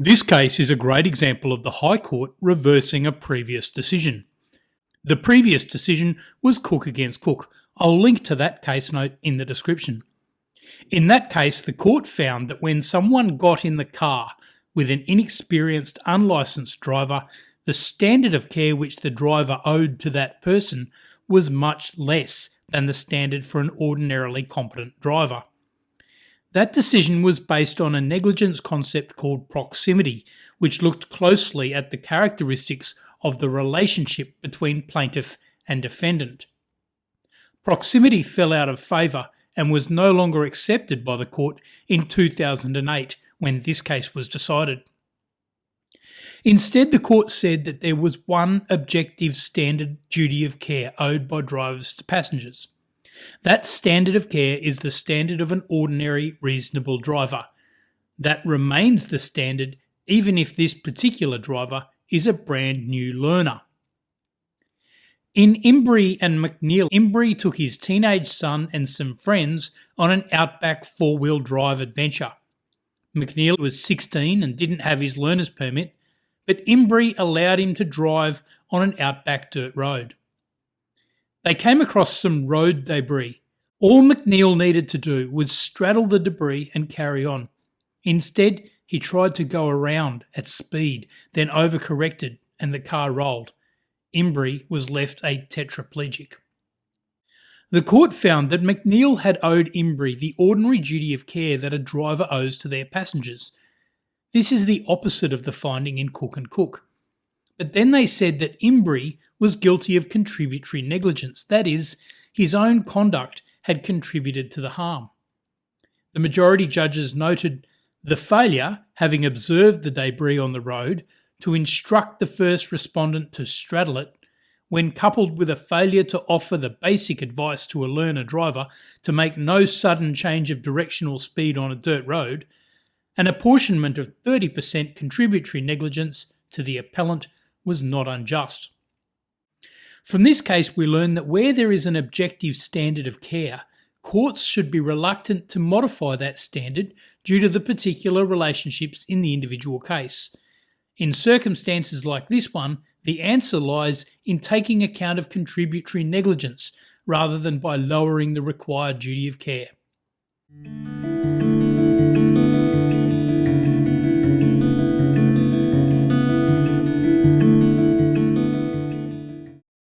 This case is a great example of the High Court reversing a previous decision. The previous decision was Cook against Cook. I'll link to that case note in the description. In that case, the court found that when someone got in the car with an inexperienced, unlicensed driver, the standard of care which the driver owed to that person was much less than the standard for an ordinarily competent driver. That decision was based on a negligence concept called proximity, which looked closely at the characteristics of the relationship between plaintiff and defendant. Proximity fell out of favour and was no longer accepted by the court in 2008 when this case was decided. Instead, the court said that there was one objective standard duty of care owed by drivers to passengers. That standard of care is the standard of an ordinary, reasonable driver. That remains the standard even if this particular driver is a brand new learner. In Imbrie and McNeill, Imbrie took his teenage son and some friends on an outback four-wheel drive adventure. McNeill was 16 and didn't have his learner's permit, but Imbrie allowed him to drive on an outback dirt road. They came across some road debris. All McNeill needed to do was straddle the debris and carry on. Instead, he tried to go around at speed, then overcorrected, and the car rolled. Imbrie was left a tetraplegic. The court found that McNeill had owed Imbrie the ordinary duty of care that a driver owes to their passengers. This is the opposite of the finding in Cook and Cook. But then they said that Imbrie was guilty of contributory negligence, that is, his own conduct had contributed to the harm. The majority judges noted the failure, having observed the debris on the road, to instruct the first respondent to straddle it, when coupled with a failure to offer the basic advice to a learner driver to make no sudden change of directional speed on a dirt road, an apportionment of 30% contributory negligence to the appellant was not unjust. From this case, we learn that where there is an objective standard of care, courts should be reluctant to modify that standard due to the particular relationships in the individual case. In circumstances like this one, the answer lies in taking account of contributory negligence rather than by lowering the required duty of care.